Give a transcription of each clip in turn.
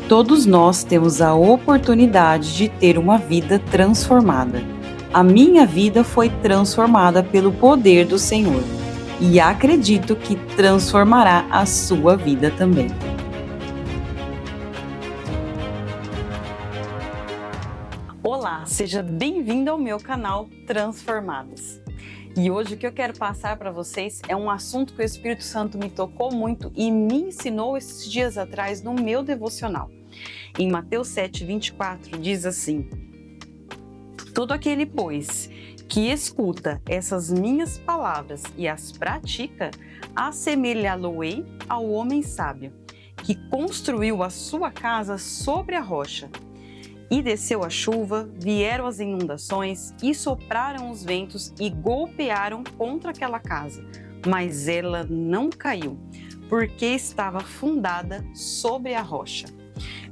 Todos nós temos a oportunidade de ter uma vida transformada. A minha vida foi transformada pelo poder do Senhor e acredito que transformará a sua vida também. Olá, seja bem-vindo ao meu canal Transformadas. E hoje o que eu quero passar para vocês é um assunto que o Espírito Santo me tocou muito e me ensinou esses dias atrás no meu devocional. Em Mateus 7:24 diz assim: todo aquele, pois, que escuta essas minhas palavras e as pratica, assemelhá-lo-ei ao homem sábio, que construiu a sua casa sobre a rocha. E desceu a chuva, vieram as inundações, e sopraram os ventos e golpearam contra aquela casa. Mas ela não caiu, porque estava fundada sobre a rocha.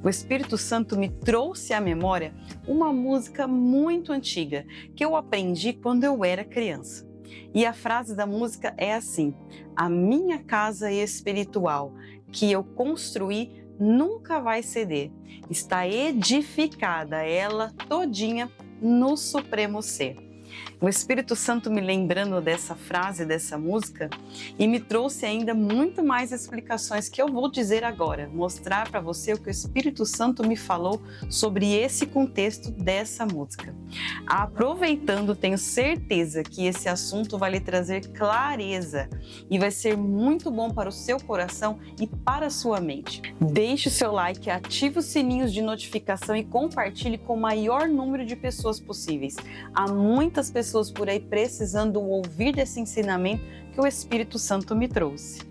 O Espírito Santo me trouxe à memória uma música muito antiga, que eu aprendi quando eu era criança. E a frase da música é assim: a minha casa espiritual, que eu construí, nunca vai ceder. Está edificada ela todinha no Supremo Ser. O Espírito Santo me lembrando dessa frase, dessa música, e me trouxe ainda muito mais explicações que eu vou dizer agora, mostrar para você o que o Espírito Santo me falou sobre esse contexto dessa música. Aproveitando, tenho certeza que esse assunto vai lhe trazer clareza e vai ser muito bom para o seu coração e para a sua mente. Deixe o seu like, ative os sininhos de notificação e compartilhe com o maior número de pessoas possíveis. Há muitas pessoas por aí precisando ouvir desse ensinamento que o Espírito Santo me trouxe.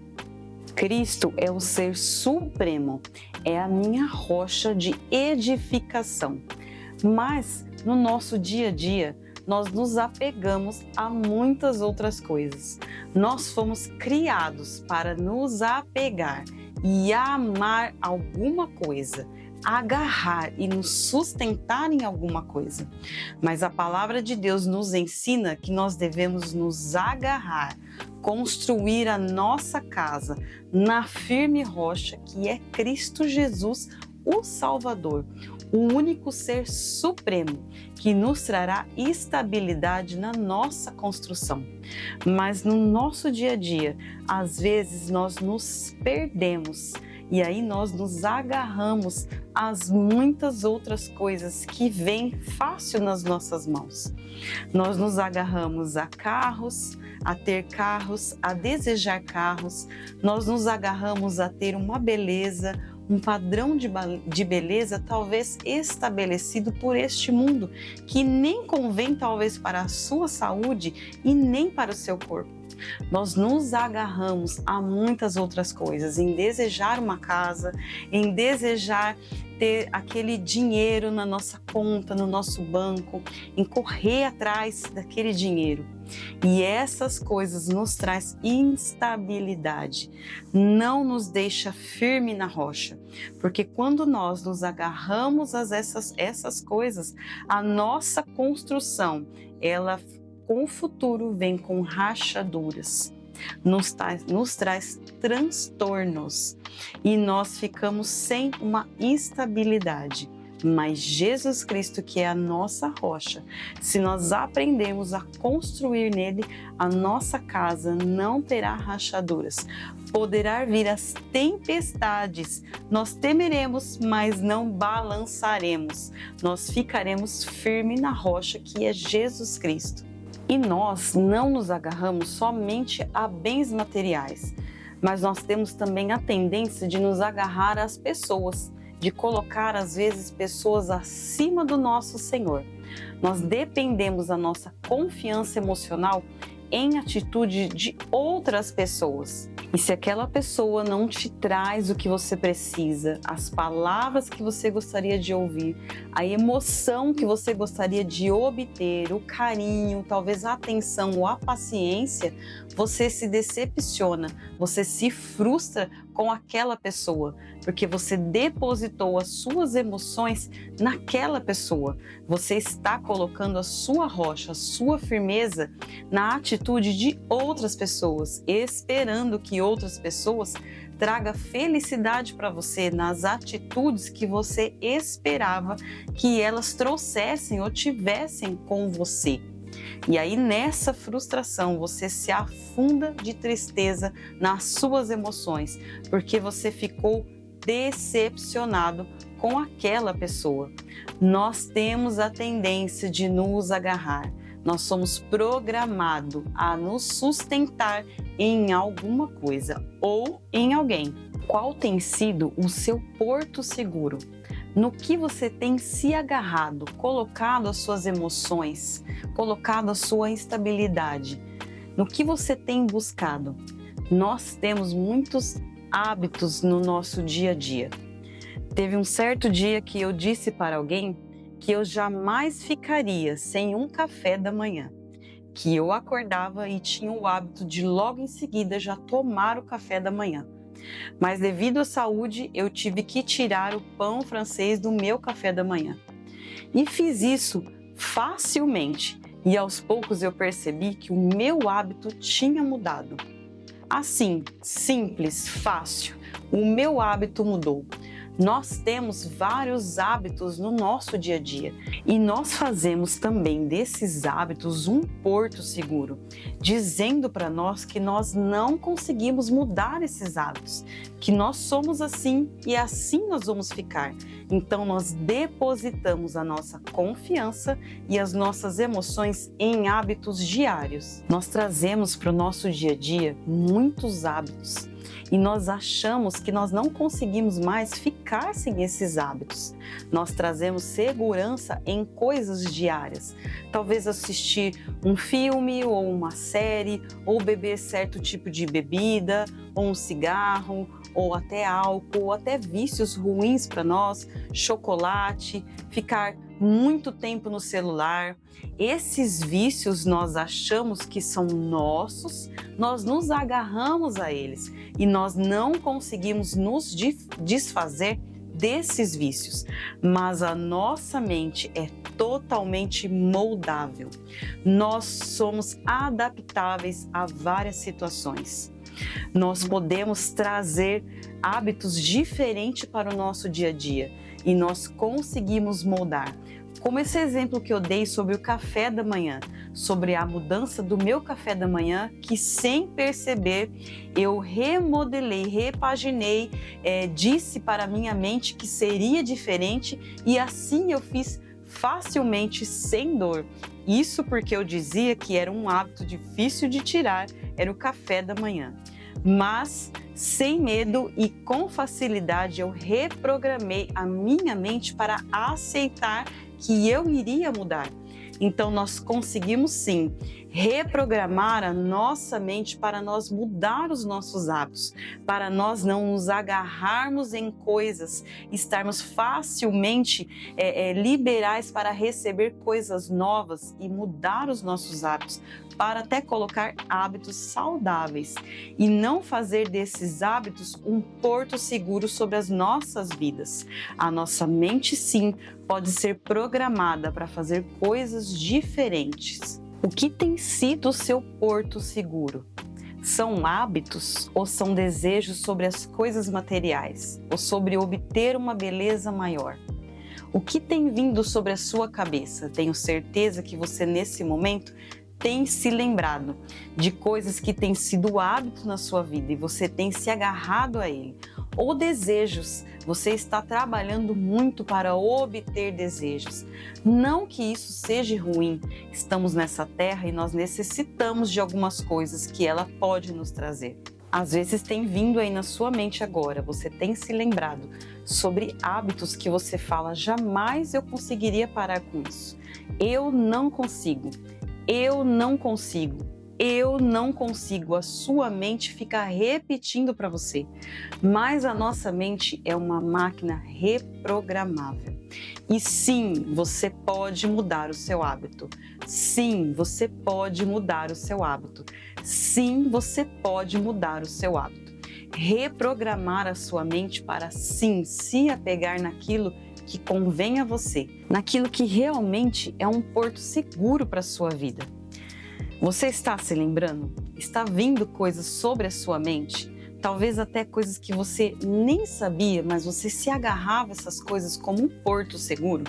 Cristo é o ser supremo, é a minha rocha de edificação. Mas no nosso dia a dia, nós nos apegamos a muitas outras coisas. Nós fomos criados para nos apegar e amar alguma coisa, agarrar e nos sustentar em alguma coisa. Mas a palavra de Deus nos ensina que nós devemos nos agarrar, construir a nossa casa na firme rocha que é Cristo Jesus, o Salvador, o único ser supremo que nos trará estabilidade na nossa construção. Mas no nosso dia a dia, às vezes nós nos perdemos e aí nós nos agarramos às muitas outras coisas que vêm fácil nas nossas mãos. Nós nos agarramos a carros, a ter carros, a desejar carros, nós nos agarramos a ter uma beleza, um padrão de beleza talvez estabelecido por este mundo, que nem convém talvez para a sua saúde e nem para o seu corpo. Nós nos agarramos a muitas outras coisas, em desejar uma casa, em desejar ter aquele dinheiro na nossa conta, no nosso banco, em correr atrás daquele dinheiro. E essas coisas nos traz instabilidade, não nos deixa firme na rocha, porque quando nós nos agarramos a essas coisas, a nossa construção, ela com o futuro vem com rachaduras, nos traz transtornos e nós ficamos sem uma estabilidade. Mas Jesus Cristo, que é a nossa rocha, se nós aprendermos a construir nele, a nossa casa não terá rachaduras. Poderá vir as tempestades, nós temeremos, mas não balançaremos. Nós ficaremos firmes na rocha que é Jesus Cristo. E nós não nos agarramos somente a bens materiais, mas nós temos também a tendência de nos agarrar às pessoas, de colocar às vezes pessoas acima do nosso Senhor. Nós dependemos da nossa confiança emocional em atitude de outras pessoas. E se aquela pessoa não te traz o que você precisa, as palavras que você gostaria de ouvir, a emoção que você gostaria de obter, o carinho, talvez a atenção ou a paciência, você se decepciona, você se frustra com aquela pessoa, porque você depositou as suas emoções naquela pessoa. Você está colocando a sua rocha, a sua firmeza na atitude de outras pessoas, esperando que outras pessoas traga felicidade para você nas atitudes que você esperava que elas trouxessem ou tivessem com você. E aí nessa frustração você se afunda de tristeza nas suas emoções, porque você ficou decepcionado com aquela pessoa. Nós temos a tendência de nos agarrar. Nós somos programados a nos sustentar em alguma coisa ou em alguém. Qual tem sido o seu porto seguro? No que você tem se agarrado, colocado as suas emoções, colocado a sua instabilidade? No que você tem buscado? Nós temos muitos hábitos no nosso dia a dia. Teve um certo dia que eu disse para alguém que eu jamais ficaria sem um café da manhã, que eu acordava e tinha o hábito de logo em seguida já tomar o café da manhã. Mas devido à saúde, eu tive que tirar o pão francês do meu café da manhã. E fiz isso facilmente e aos poucos eu percebi que o meu hábito tinha mudado. Assim, simples, fácil, o meu hábito mudou. Nós temos vários hábitos no nosso dia a dia e nós fazemos também desses hábitos um porto seguro, dizendo para nós que nós não conseguimos mudar esses hábitos, que nós somos assim e assim nós vamos ficar. Então nós depositamos a nossa confiança e as nossas emoções em hábitos diários. Nós trazemos para o nosso dia a dia muitos hábitos. E nós achamos que nós não conseguimos mais ficar sem esses hábitos. Nós trazemos segurança em coisas diárias. Talvez assistir um filme ou uma série, ou beber certo tipo de bebida, ou um cigarro, ou até álcool, ou até vícios ruins para nós, chocolate, ficar muito tempo no celular. Esses vícios nós achamos que são nossos, nós nos agarramos a eles e nós não conseguimos nos desfazer desses vícios, mas a nossa mente é totalmente moldável. Nós somos adaptáveis a várias situações. Nós podemos trazer hábitos diferentes para o nosso dia a dia e nós conseguimos moldar. Como esse exemplo que eu dei sobre o café da manhã, sobre a mudança do meu café da manhã, que sem perceber eu remodelei, repaginei, disse para a minha mente que seria diferente e assim eu fiz facilmente, sem dor. Isso porque eu dizia que era um hábito difícil de tirar, era o café da manhã. Mas sem medo e com facilidade eu reprogramei a minha mente para aceitar que eu iria mudar. Então nós conseguimos sim reprogramar a nossa mente para nós mudar os nossos hábitos, para nós não nos agarrarmos em coisas, estarmos facilmente liberais para receber coisas novas e mudar os nossos hábitos, para até colocar hábitos saudáveis e não fazer desses hábitos um porto seguro sobre as nossas vidas. A nossa mente sim pode ser programada para fazer coisas diferentes. O que tem sido o seu porto seguro? São hábitos ou são desejos sobre as coisas materiais ou sobre obter uma beleza maior? O que tem vindo sobre a sua cabeça? Tenho certeza que você nesse momento tem se lembrado de coisas que têm sido hábito na sua vida e você tem se agarrado a ele. Ou desejos, você está trabalhando muito para obter desejos. Não que isso seja ruim, estamos nessa terra e nós necessitamos de algumas coisas que ela pode nos trazer. Às vezes tem vindo aí na sua mente agora, você tem se lembrado sobre hábitos que você fala, jamais eu conseguiria parar com isso. Eu não consigo. Eu não consigo, eu não consigo. A sua mente fica repetindo para você, mas a nossa mente é uma máquina reprogramável. E sim, você pode mudar o seu hábito. Sim, você pode mudar o seu hábito. Sim, você pode mudar o seu hábito. Reprogramar a sua mente para sim, se apegar naquilo que convém a você, naquilo que realmente é um porto seguro para a sua vida. Você está se lembrando? Está vindo coisas sobre a sua mente? talvez até coisas que você nem sabia, mas você se agarrava a essas coisas como um porto seguro?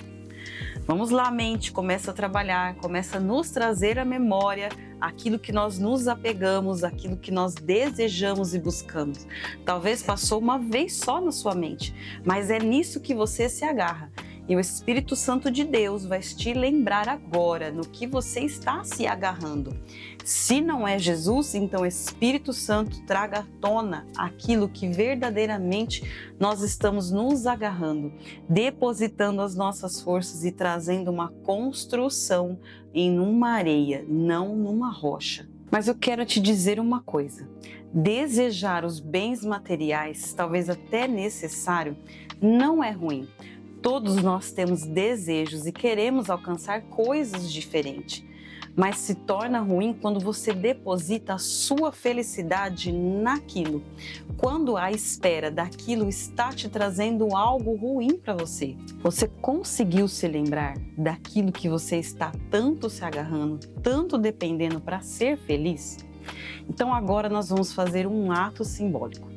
Vamos lá, mente, começa a trabalhar, começa a nos trazer à memória aquilo que nós nos apegamos, aquilo que nós desejamos e buscamos. Talvez passou uma vez só na sua mente, mas é nisso que você se agarra. E o Espírito Santo de Deus vai te lembrar agora no que você está se agarrando. Se não é Jesus, então o Espírito Santo traga à tona aquilo que verdadeiramente nós estamos nos agarrando, depositando as nossas forças e trazendo uma construção em uma areia, não numa rocha. Mas eu quero te dizer uma coisa: desejar os bens materiais, talvez até necessário, não é ruim. Todos nós temos desejos e queremos alcançar coisas diferentes, mas se torna ruim quando você deposita a sua felicidade naquilo, quando a espera daquilo está te trazendo algo ruim para você. Você conseguiu se lembrar daquilo que você está tanto se agarrando, tanto dependendo para ser feliz? Então agora nós vamos fazer um ato simbólico.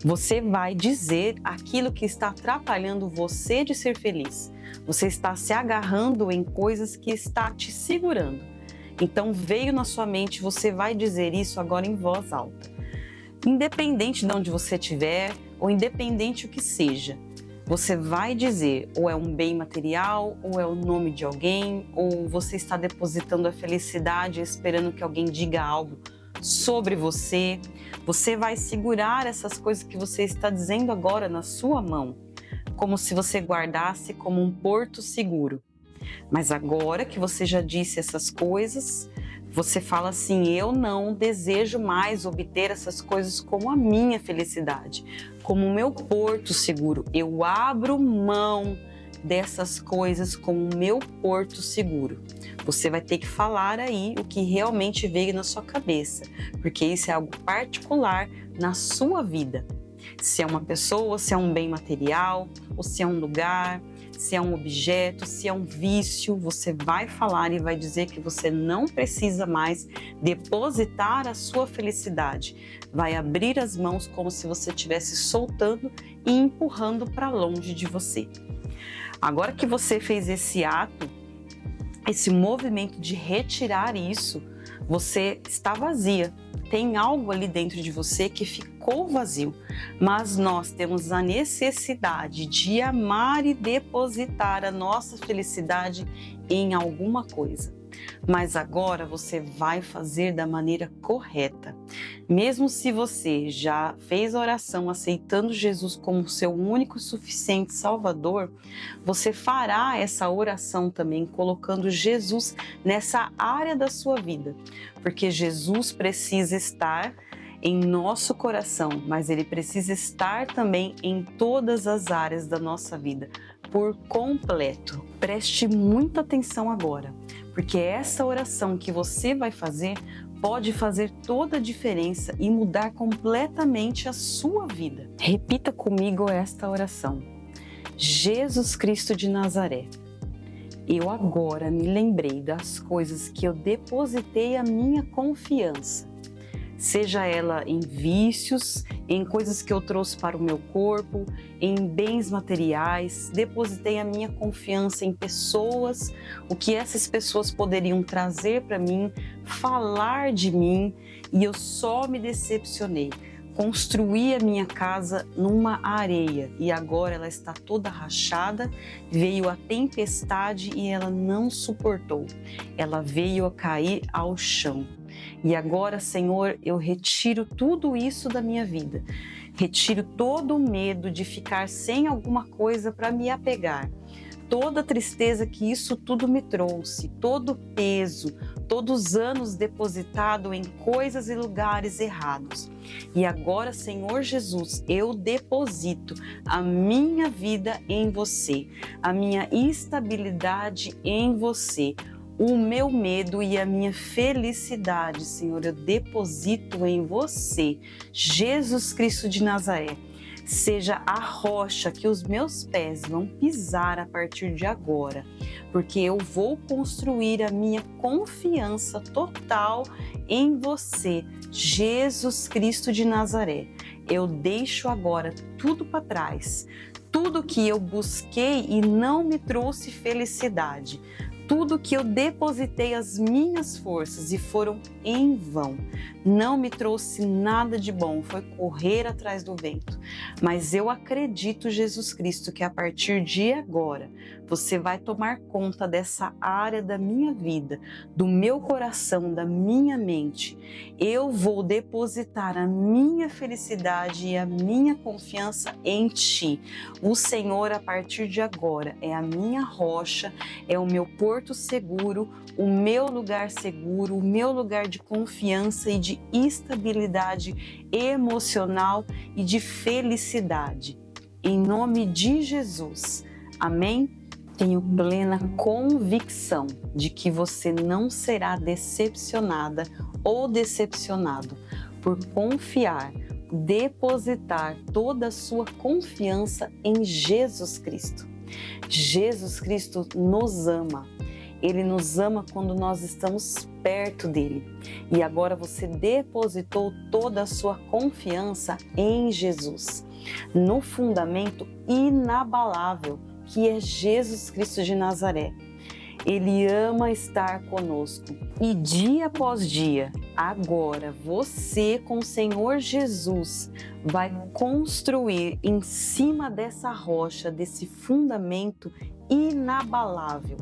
Você vai dizer aquilo que está atrapalhando você de ser feliz. Você está se agarrando em coisas que está te segurando. Então veio na sua mente, você vai dizer isso agora em voz alta. Independente de onde você estiver, ou independente o que seja, você vai dizer, ou é um bem material, ou é o nome de alguém, ou você está depositando a felicidade esperando que alguém diga algo sobre você. Você vai segurar essas coisas que você está dizendo agora na sua mão, como se você guardasse como um porto seguro. Mas agora que você já disse essas coisas, você fala assim: eu não desejo mais obter essas coisas como a minha felicidade, como o meu porto seguro. Eu abro mão dessas coisas como o meu porto seguro. Você vai ter que falar aí o que realmente veio na sua cabeça, porque isso é algo particular na sua vida. Se é uma pessoa, se é um bem material, ou se é um lugar, se é um objeto, se é um vício, você vai falar e vai dizer que você não precisa mais depositar a sua felicidade. Vai abrir as mãos como se você estivesse soltando e empurrando para longe de você. Agora que você fez esse ato, esse movimento de retirar isso, você está vazia. Tem algo ali dentro de você que ficou vazio, mas nós temos a necessidade de amar e depositar a nossa felicidade em alguma coisa. Mas agora você vai fazer da maneira correta. Mesmo se você já fez a oração aceitando Jesus como seu único e suficiente Salvador, você fará essa oração também colocando Jesus nessa área da sua vida, porque Jesus precisa estar em nosso coração, mas ele precisa estar também em todas as áreas da nossa vida, por completo. Preste muita atenção agora, porque essa oração que você vai fazer pode fazer toda a diferença e mudar completamente a sua vida. Repita comigo esta oração. Jesus Cristo de Nazaré, eu agora me lembrei das coisas que eu depositei a minha confiança, seja ela em vícios, em coisas que eu trouxe para o meu corpo, em bens materiais, depositei a minha confiança em pessoas, o que essas pessoas poderiam trazer para mim, falar de mim, e eu só me decepcionei. Construí a minha casa numa areia e agora ela está toda rachada, veio a tempestade e ela não suportou, ela veio a cair ao chão. E agora, Senhor, eu retiro tudo isso da minha vida, retiro todo o medo de ficar sem alguma coisa para me apegar, toda a tristeza que isso tudo me trouxe, todo o peso, todos os anos depositado em coisas e lugares errados. E agora, Senhor Jesus, eu deposito a minha vida em você, a minha estabilidade em você, o meu medo e a minha felicidade, Senhor, eu deposito em você, Jesus Cristo de Nazaré. Seja a rocha que os meus pés vão pisar a partir de agora, porque eu vou construir a minha confiança total em você, Jesus Cristo de Nazaré. Eu deixo agora tudo para trás. Tudo que eu busquei e não me trouxe felicidade. Tudo que eu depositei as minhas forças e foram em vão. Não me trouxe nada de bom, foi correr atrás do vento. Mas eu acredito, Jesus Cristo, que a partir de agora você vai tomar conta dessa área da minha vida, do meu coração, da minha mente. Eu vou depositar a minha felicidade e a minha confiança em Ti. O Senhor, a partir de agora, é a minha rocha, é o meu porto seguro, o meu lugar seguro, o meu lugar de confiança e de estabilidade emocional e de felicidade. Em nome de Jesus. Amém? Tenho plena convicção de que você não será decepcionada ou decepcionado por confiar, depositar toda a sua confiança em Jesus Cristo. Jesus Cristo nos ama. Ele nos ama quando nós estamos perto dele. E agora você depositou toda a sua confiança em Jesus, no fundamento inabalável que é Jesus Cristo de Nazaré. Ele ama estar conosco. E dia após dia, agora você com o Senhor Jesus vai construir em cima dessa rocha, desse fundamento inabalável.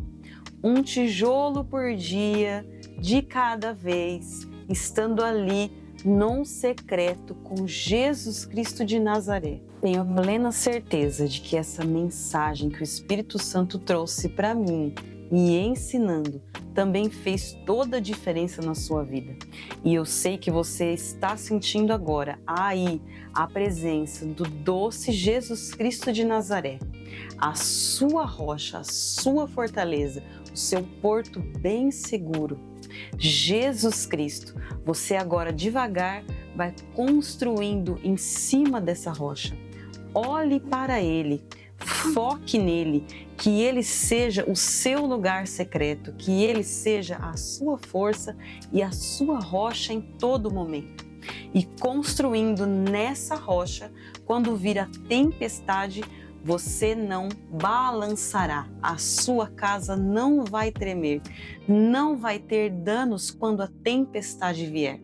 Um tijolo por dia, de cada vez, estando ali num secreto com Jesus Cristo de Nazaré. Tenho a plena certeza de que essa mensagem que o Espírito Santo trouxe para mim e ensinando também fez toda a diferença na sua vida. E eu sei que você está sentindo agora aí a presença do doce Jesus Cristo de Nazaré, a sua rocha, a sua fortaleza, o seu porto bem seguro. Jesus Cristo, você agora devagar vai construindo em cima dessa rocha. Olhe para Ele, foque nele, que Ele seja o seu lugar secreto, que Ele seja a sua força e a sua rocha em todo momento. E construindo nessa rocha, quando vir a tempestade, você não balançará, a sua casa não vai tremer, não vai ter danos quando a tempestade vier.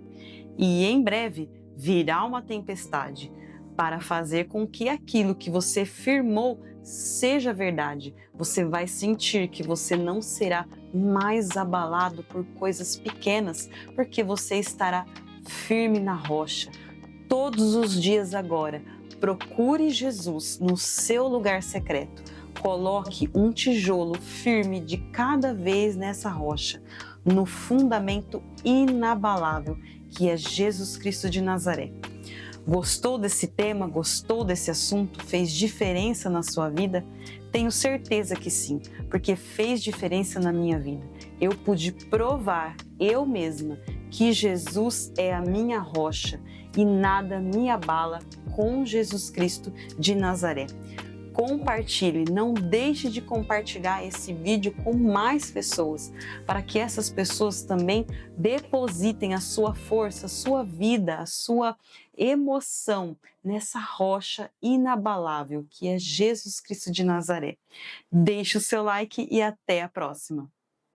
E em breve virá uma tempestade para fazer com que aquilo que você firmou seja verdade. Você vai sentir que você não será mais abalado por coisas pequenas, porque você estará firme na rocha. Todos os dias agora, procure Jesus no seu lugar secreto. Coloque um tijolo firme de cada vez nessa rocha, no fundamento inabalável que é Jesus Cristo de Nazaré. Gostou desse tema? Gostou desse assunto? Fez diferença na sua vida? Tenho certeza que sim, porque fez diferença na minha vida. Eu pude provar, eu mesma, que Jesus é a minha rocha e nada me abala com Jesus Cristo de Nazaré. Compartilhe, não deixe de compartilhar esse vídeo com mais pessoas, para que essas pessoas também depositem a sua força, a sua vida, a sua emoção nessa rocha inabalável que é Jesus Cristo de Nazaré. Deixe o seu like e até a próxima!